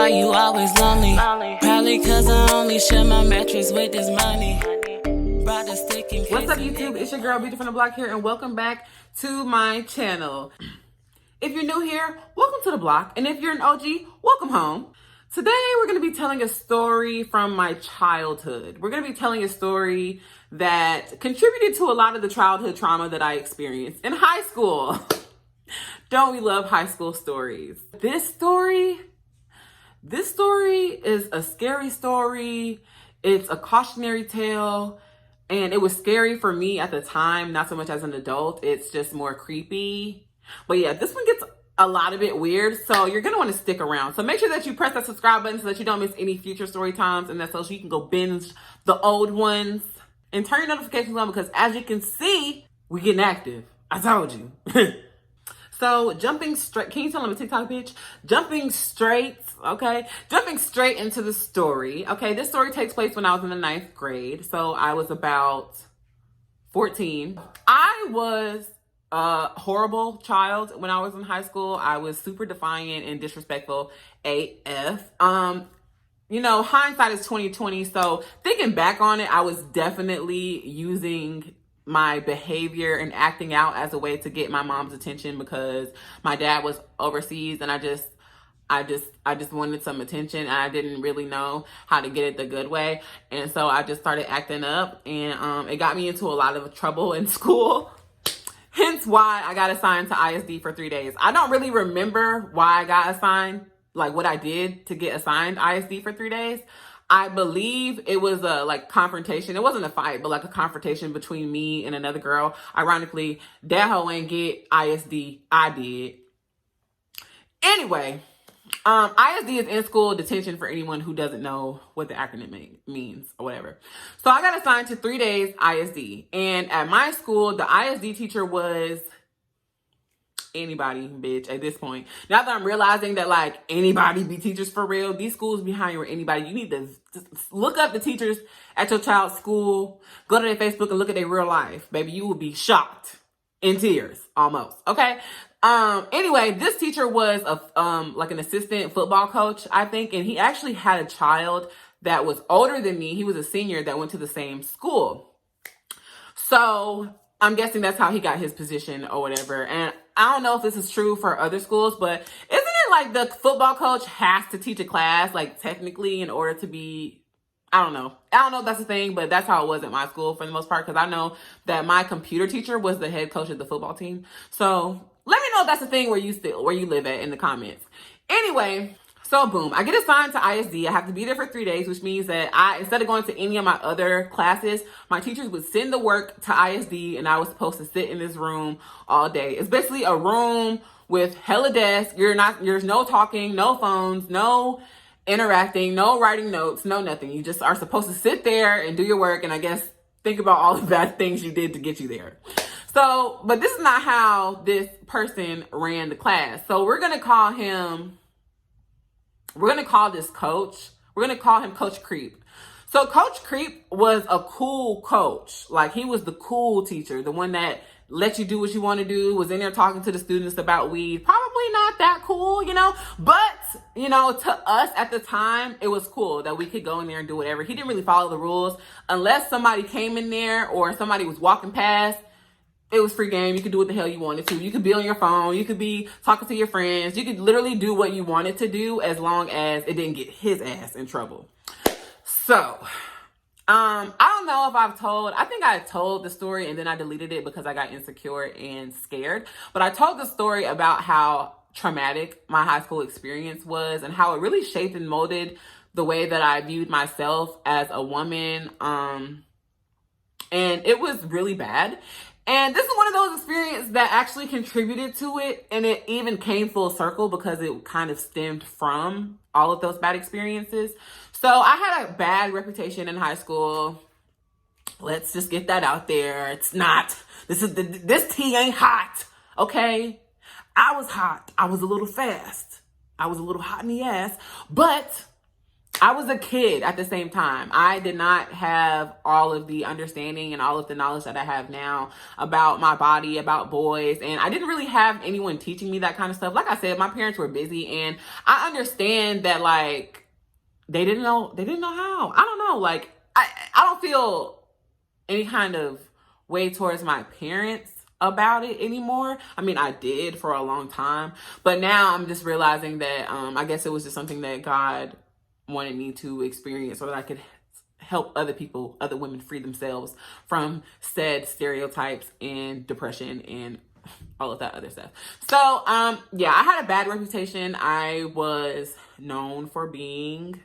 why you always lonely. Probably cause I only share my mattress with this money. What's up, YouTube? It's your girl, Beauty from the Block here, and welcome back to my channel. If you're new here, welcome to the block. And if you're an OG, welcome home. Today, we're going to be telling a story from my childhood. We're going to be telling a story that contributed to a lot of the childhood trauma that I experienced in high school. Don't we love high school stories? This story is a scary story. It's a cautionary tale. And it was scary for me at the time, not so much as an adult. It's just more creepy. But yeah, this one gets a lot of it weird, so you're gonna want to stick around. So make sure that you press that subscribe button so that you don't miss any future story times, and that's so you can go binge the old ones. And turn your notifications on, because as you can see, we getting active. I told you. So jumping straight, can you tell them a TikTok bitch? Jumping straight into the story. Okay, this story takes place when I was in the 9th grade. So I was about 14. I was a horrible child when I was in high school. I was super defiant and disrespectful AF. You know, hindsight is 20/20. So thinking back on it, I was definitely using my behavior and acting out as a way to get my mom's attention, because my dad was overseas and I just wanted some attention, and I didn't really know how to get it the good way. And so I just started acting up, and it got me into a lot of trouble in school. Hence why I got assigned to ISD for 3 days. I don't really remember why I got assigned, like what I did to get assigned ISD for 3 days. I believe it was a confrontation. It wasn't a fight, but like a confrontation between me and another girl. Ironically, that hoe ain't get ISD. I did. Anyway, ISD is in school detention for anyone who doesn't know what the acronym means or whatever. So I got assigned to 3 days ISD. And at my school, the ISD teacher was anybody, bitch, at this point. Now that I'm realizing that like anybody be teachers for real, these schools behind you or anybody, you need to look up the teachers at your child's school, go to their Facebook and look at their real life. Baby, you will be shocked in tears almost. Okay. Anyway, this teacher was like an assistant football coach, I think, and he actually had a child that was older than me. He was a senior that went to the same school. So I'm guessing that's how he got his position or whatever. And I don't know if this is true for other schools, but isn't it like the football coach has to teach a class, like technically, in order to be, I don't know if that's a thing, but that's how it was at my school for the most part, because I know that my computer teacher was the head coach of the football team. So let me know if that's a thing where you live at in the comments. Anyway, so boom, I get assigned to ISD. I have to be there for 3 days, which means that instead of going to any of my other classes, my teachers would send the work to ISD, and I was supposed to sit in this room all day. It's basically a room with hella desks. There's no talking, no phones, no interacting, no writing notes, no nothing. You just are supposed to sit there and do your work, and I guess think about all the bad things you did to get you there. So, but this is not how this person ran the class. So we're going to call this coach, we're going to call him Coach Creep. So Coach Creep was a cool coach. Like, he was the cool teacher, the one that let you do what you want to do, was in there talking to the students about weed. Probably not that cool, you know, but, you know, to us at the time, it was cool that we could go in there and do whatever. He didn't really follow the rules unless somebody came in there or somebody was walking past. It was free game. You could do what the hell you wanted to. You could be on your phone. You could be talking to your friends. You could literally do what you wanted to do as long as it didn't get his ass in trouble. So, I don't know if I think I told the story and then I deleted it because I got insecure and scared. But I told the story about how traumatic my high school experience was and how it really shaped and molded the way that I viewed myself as a woman. And it was really bad. And this is one of those experiences that actually contributed to it. And it even came full circle because it kind of stemmed from all of those bad experiences. So I had a bad reputation in high school. Let's just get that out there. It's not, this tea ain't hot. Okay. I was hot. I was a little fast. I was a little hot in the ass, but I was a kid at the same time. I did not have all of the understanding and all of the knowledge that I have now about my body, about boys. And I didn't really have anyone teaching me that kind of stuff. Like I said, my parents were busy, and I understand that, like, they didn't know how. I don't know. Like, I don't feel any kind of way towards my parents about it anymore. I mean, I did for a long time, but now I'm just realizing that I guess it was just something that God wanted me to experience so that I could help other people, other women, free themselves from said stereotypes and depression and all of that other stuff. So yeah, I had a bad reputation. I was known for being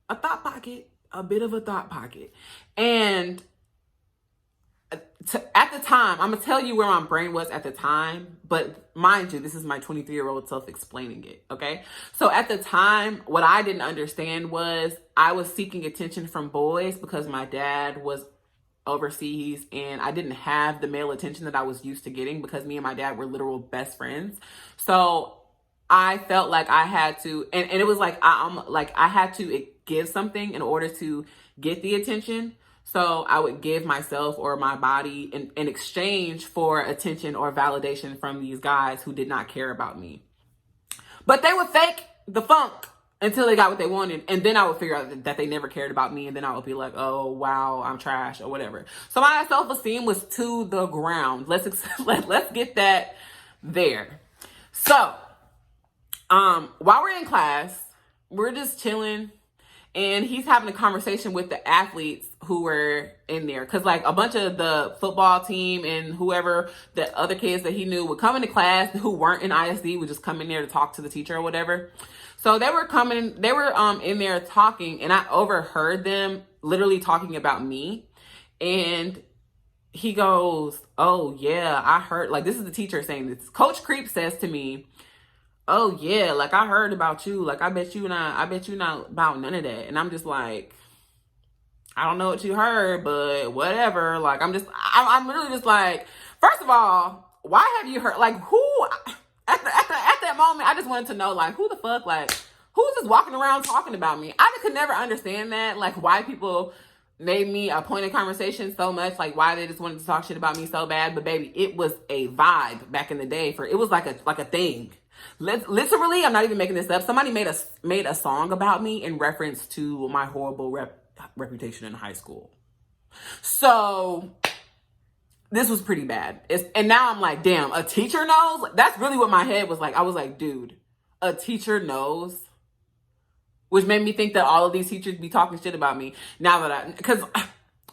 a thought pocket, a bit of a thought pocket. And at the time, I'm gonna tell you where my brain was at the time, but mind you, this is my 23-year-old self explaining it. Okay, so at the time, what I didn't understand was I was seeking attention from boys because my dad was overseas, and I didn't have the male attention that I was used to getting because me and my dad were literal best friends. So I felt like I had to, and it was like I had to give something in order to get the attention. So I would give myself or my body in exchange for attention or validation from these guys who did not care about me. But they would fake the funk until they got what they wanted. And then I would figure out that they never cared about me. And then I would be like, oh, wow, I'm trash or whatever. So my self-esteem was to the ground. Let's get that there. So while we're in class, we're just chilling. And he's having a conversation with the athletes who were in there. Because, like, a bunch of the football team and whoever, the other kids that he knew would come into class who weren't in ISD, would just come in there to talk to the teacher or whatever. So they were in there talking, and I overheard them literally talking about me. And he goes, oh, yeah, I heard, like, this is the teacher saying this. Coach Creep says to me, oh yeah, like I heard about you. Like I bet you not about none of that. And I'm just like, I don't know what you heard, but whatever. Like I'm literally just like, first of all, why have you heard? Like who? At that moment, I just wanted to know, like, who the fuck? Like who's just walking around talking about me? I could never understand that. Like why people made me a point of conversation so much, like why they just wanted to talk shit about me so bad. But baby, it was a vibe back in the day. It was like a thing. Literally, I'm not even making this up. Somebody made a song about me in reference to my horrible reputation in high school. So this was pretty bad. And now I'm like, damn, a teacher knows? Like, that's really what my head was like. I was like, dude, a teacher knows? Which made me think that all of these teachers be talking shit about me. Now that because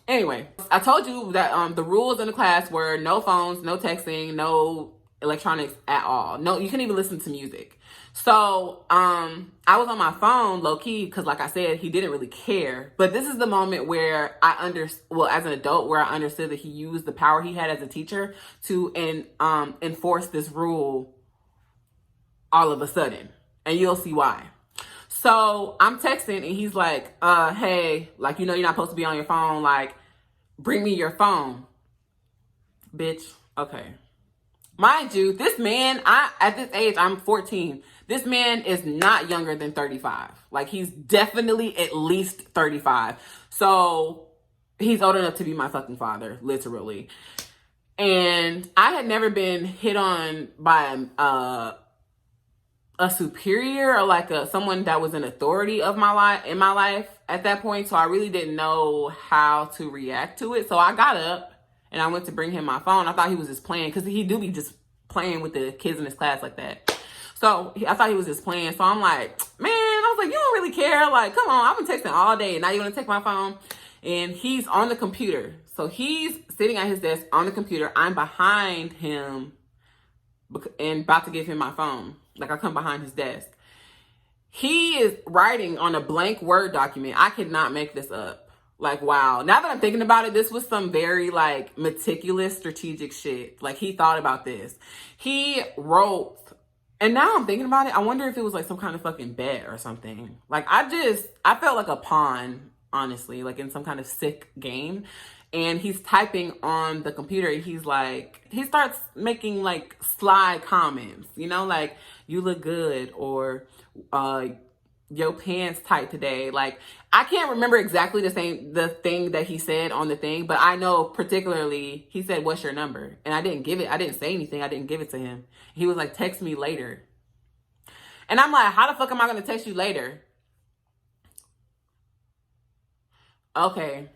anyway, I told you that the rules in the class were no phones, no texting, no electronics at all. No, you can't even listen to music. So I was on my phone low key because, like I said, he didn't really care. But this is the moment where as an adult, where I understood that he used the power he had as a teacher to enforce this rule all of a sudden, and you'll see why. So I'm texting and he's like, hey, like, you know, you're not supposed to be on your phone. Like, bring me your phone, bitch. Okay. Mind you, this man, at this age, I'm 14. This man is not younger than 35. Like, he's definitely at least 35. So he's old enough to be my fucking father, literally. And I had never been hit on by a superior or like someone that was an authority in my life at that point. So I really didn't know how to react to it. So I got up and I went to bring him my phone. I thought he was just playing because he do be just playing with the kids in his class like that. So I thought he was just playing. So I'm like, man, I was like, you don't really care. Like, come on, I've been texting all day and now you're going to take my phone. And he's on the computer. So he's sitting at his desk on the computer. I'm behind him and about to give him my phone. Like, I come behind his desk. He is writing on a blank Word document. I could not make this up. Like, wow. Now that I'm thinking about it, this was some very, like, meticulous, strategic shit. Like, he thought about this. He wrote, and now I'm thinking about it, I wonder if it was, like, some kind of fucking bet or something. Like, I felt like a pawn, honestly, like, in some kind of sick game. And he's typing on the computer and he's like, he starts making like sly comments, you know, like, you look good, or your pants tight today. Like, I can't remember exactly the thing that he said on the thing, but I know particularly he said, what's your number? And I didn't give it. I didn't say anything. I didn't give it to him. He was like, text me later. And I'm like, how the fuck am I going to text you later? Okay.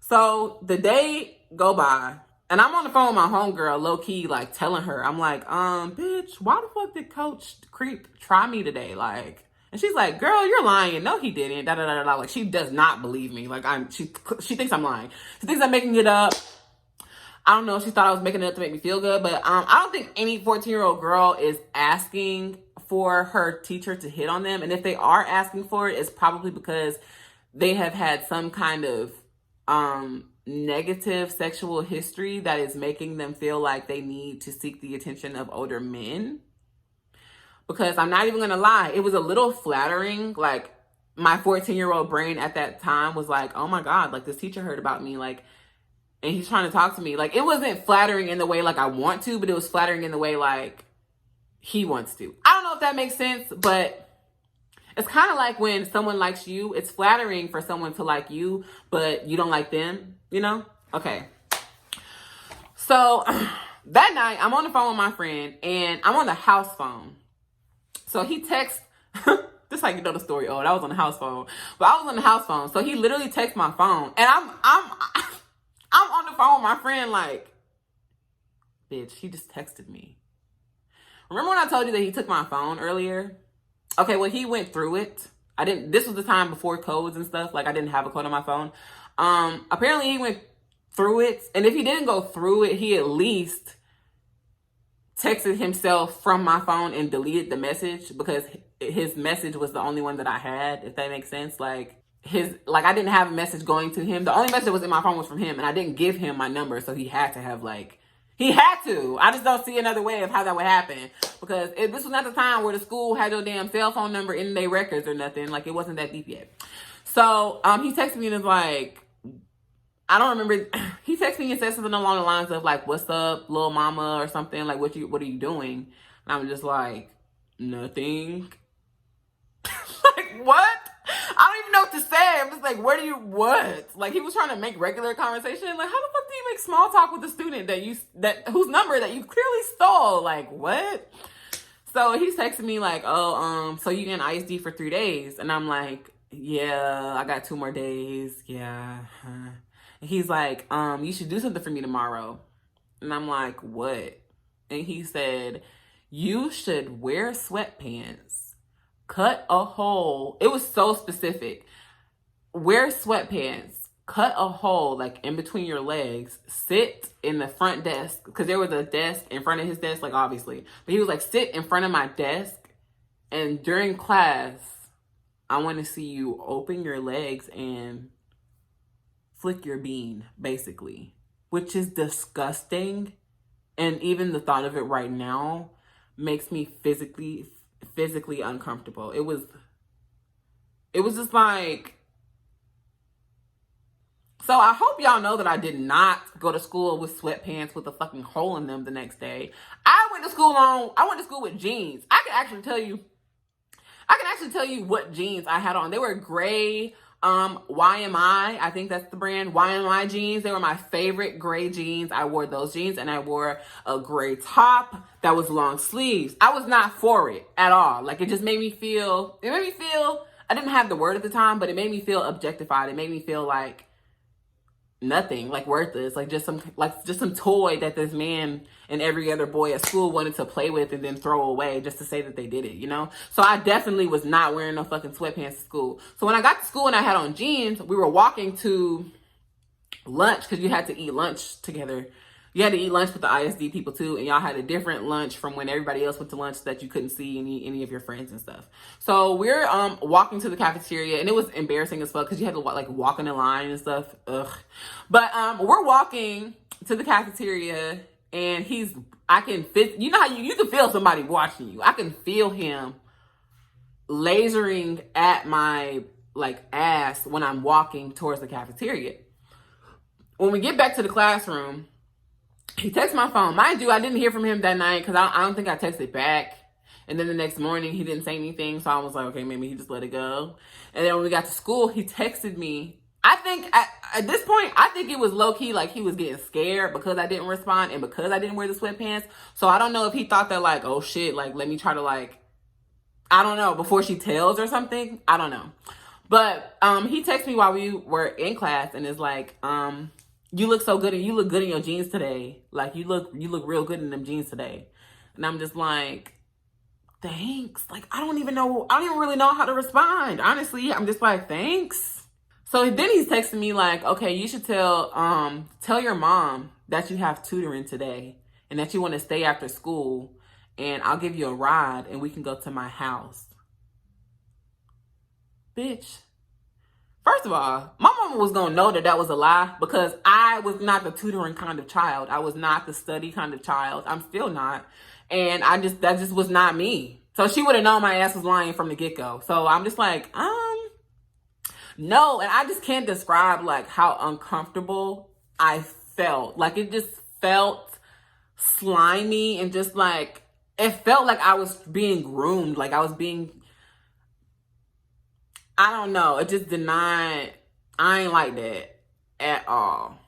So the day go by, and I'm on the phone with my homegirl, low key, like telling her, I'm like, bitch, why the fuck did Coach Creep try me today? Like, and she's like, girl, you're lying. No, he didn't. Da da da da. Like, she does not believe me. Like, she thinks I'm lying. She thinks I'm making it up. I don't know. She thought I was making it up to make me feel good, but I don't think any 14-year-old girl is asking for her teacher to hit on them. And if they are asking for it, it's probably because they have had some kind of negative sexual history that is making them feel like they need to seek the attention of older men. Because I'm not even gonna lie, it was a little flattering. Like, my 14-year-old brain at that time was like, oh my God, like, this teacher heard about me, like, and he's trying to talk to me. Like, it wasn't flattering in the way like I want to, but it was flattering in the way like he wants to. I don't know if that makes sense, but it's kind of like when someone likes you, it's flattering for someone to like you, but you don't like them, you know? Okay. So that night, I'm on the phone with my friend, and I'm on the house phone. So he texts, this is how you know the story. Oh, that was on the house phone. But I was on the house phone. So he literally texts my phone, and I'm on the phone with my friend like, bitch, he just texted me. Remember when I told you that he took my phone earlier? Okay, well, he went through it. This was the time before codes and stuff. Like, I didn't have a code on my phone. Apparently he went through it. And if he didn't go through it, he at least texted himself from my phone and deleted the message, because his message was the only one that I had, if that makes sense. Like, I didn't have a message going to him. The only message that was in my phone was from him, and I didn't give him my number, so he had to have, like, he had to. I just don't see another way of how that would happen, because this was not the time where the school had your damn cell phone number in their records or nothing. Like, it wasn't that deep yet. So he texted me and was like, I don't remember. He texted me and said something along the lines of like, what's up, little mama, or something. Like, what are you doing? And I'm just like, nothing. Like, what? I don't even know what to say. I'm just like, what? Like, he was trying to make regular conversation. Like, how the fuck do you make small talk with a student whose number that you clearly stole? Like, what? So he's texting me like, oh, so you in ISD for 3 days? And I'm like, yeah, I got 2 more days. Yeah. And he's like, you should do something for me tomorrow. And I'm like, what? And he said, you should wear sweatpants, cut a hole. It was so specific. Wear sweatpants, cut a hole like in between your legs, sit in the front desk, because there was a desk in front of his desk, like, obviously. But he was like, sit in front of my desk, and during class, I want to see you open your legs and flick your bean, basically, which is disgusting. And even the thought of it right now makes me physically uncomfortable. It was just like, so I hope y'all know that I did not go to school with sweatpants with a fucking hole in them the next day. I went to school with jeans. I can actually tell you what jeans I had on. They were gray, YMI, I think that's the brand, YMI jeans. They were my favorite gray jeans. I wore those jeans, and I wore a gray top that was long sleeves. I was not for it at all. Like, it just made me feel, I didn't have the word at the time, but it made me feel objectified. It made me feel like nothing, like worthless, like just some toy that this man and every other boy at school wanted to play with and then throw away just to say that they did it, you know? So I definitely was not wearing no fucking sweatpants to school. So when I got to school and I had on jeans, we were walking to lunch, because you had to eat lunch together. You had to eat lunch with the ISD people too, and y'all had a different lunch from when everybody else went to lunch, so that you couldn't see any of your friends and stuff. So we're walking to the cafeteria, and it was embarrassing as fuck, because you had to like walk in the line and stuff. Ugh. But we're walking to the cafeteria, and I can fit. You know how you can feel somebody watching you. I can feel him lasering at my like ass when I'm walking towards the cafeteria. When we get back to the classroom, he texts my phone. Mind you, I didn't hear from him that night, because I don't think I texted back. And then the next morning, he didn't say anything. So I was like, okay, maybe he just let it go. And then when we got to school, he texted me. I think at this point, I think it was low-key like he was getting scared because I didn't respond and because I didn't wear the sweatpants. So I don't know if he thought that like, oh shit, like let me try to like, I don't know, before she tells or something. I don't know. But he texted me while we were in class and is like, you look so good and you look good in your jeans today. Like you look real good in them jeans today. And I'm just like, thanks. Like, I don't even really know how to respond. Honestly, I'm just like, thanks. So then he's texting me like, okay, you should tell your mom that you have tutoring today and that you want to stay after school and I'll give you a ride and we can go to my house. Bitch. First of all, my mama was going to know that that was a lie because I was not the tutoring kind of child. I was not the study kind of child. I'm still not. And that just was not me. So she would have known my ass was lying from the get-go. So I'm just like, no. And I just can't describe like how uncomfortable I felt. Like it just felt slimy and just like, it felt like I was being groomed. Like I was being, I don't know. It just I ain't like that at all.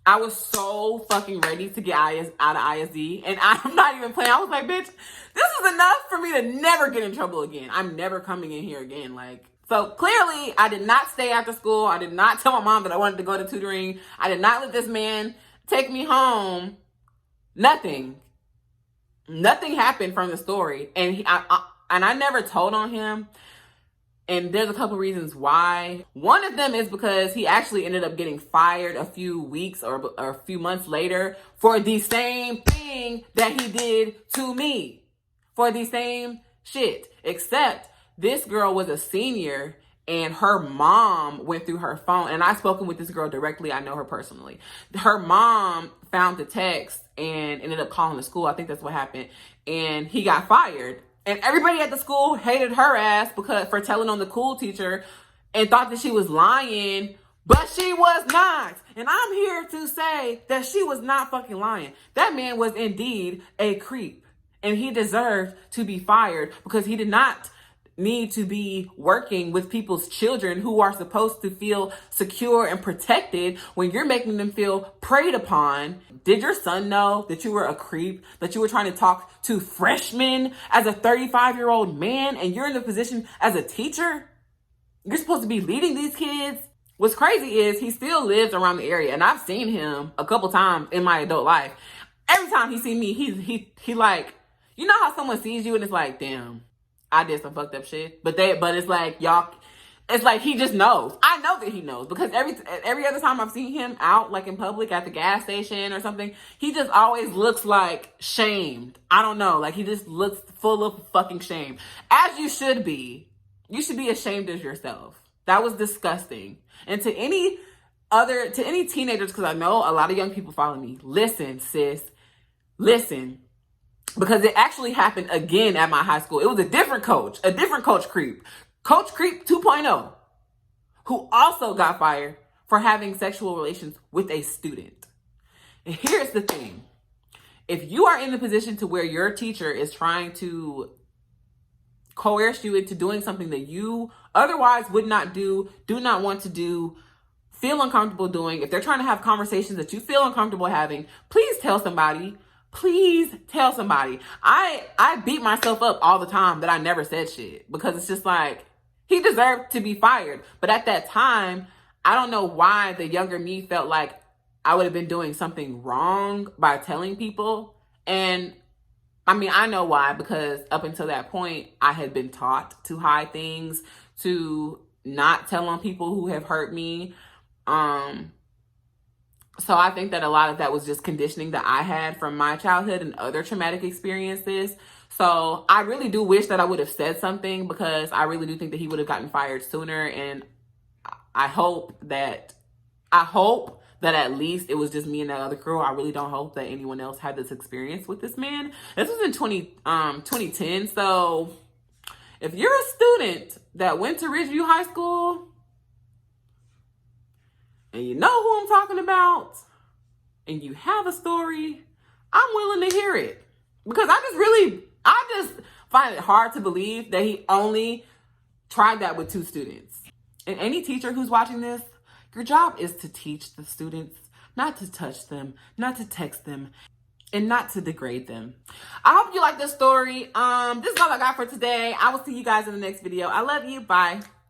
I was so fucking ready to get out of ISD. And I'm not even playing. I was like, bitch, this is enough for me to never get in trouble again. I'm never coming in here again. Like, so clearly I did not stay after school. I did not tell my mom that I wanted to go to tutoring. I did not let this man take me home. Nothing happened from the story. And I never told on him. And there's a couple reasons why. One of them is because he actually ended up getting fired a few weeks or a few months later for the same thing that he did to me. For the same shit. Except this girl was a senior and her mom went through her phone. And I've spoken with this girl directly. I know her personally. Her mom found the text and ended up calling the school. I think that's what happened. And he got fired. And everybody at the school hated her ass for telling on the cool teacher and thought that she was lying, but she was not. And I'm here to say that she was not fucking lying. That man was indeed a creep and he deserved to be fired because he did not need to be working with people's children who are supposed to feel secure and protected when you're making them feel preyed upon. Did your son know that you were a creep, that you were trying to talk to freshmen as a 35-year-old man and you're in the position as a teacher? You're supposed to be leading these kids. What's crazy is he still lives around the area and I've seen him a couple times in my adult life. Every time he see me, he like, you know how someone sees you and it's like, damn, I did some fucked up shit. But it's like, y'all, it's like he just knows. I know that he knows because every other time I've seen him out like in public at the gas station or something, he just always looks like shamed. I don't know. Like he just looks full of fucking shame. As you should be. You should be ashamed of yourself. That was disgusting. And to any teenagers, because I know a lot of young people follow me, listen, sis, listen. Because it actually happened again at my high school. It was a different coach creep. Coach Creep 2.0, who also got fired for having sexual relations with a student. And here's the thing. If you are in the position to where your teacher is trying to coerce you into doing something that you otherwise would not do not want to do, feel uncomfortable doing, if they're trying to have conversations that you feel uncomfortable having, please tell somebody. Please tell somebody. I beat myself up all the time that I never said shit because it's just like, he deserved to be fired. But at that time, I don't know why the younger me felt like I would have been doing something wrong by telling people. And I mean, I know why, because up until that point, I had been taught to hide things, to not tell on people who have hurt me. So I think that a lot of that was just conditioning that I had from my childhood and other traumatic experiences. So I really do wish that I would have said something because I really do think that he would have gotten fired sooner. And I hope that at least it was just me and that other girl. I really don't hope that anyone else had this experience with this man. This was in 2010. So if you're a student that went to Ridgeview High School, and you know who I'm talking about, and you have a story, I'm willing to hear it. Because find it hard to believe that he only tried that with 2 students. And any teacher who's watching this, your job is to teach the students, not to touch them, not to text them, and not to degrade them. I hope you like this story. This is all I got for today. I will see you guys in the next video. I love you. Bye.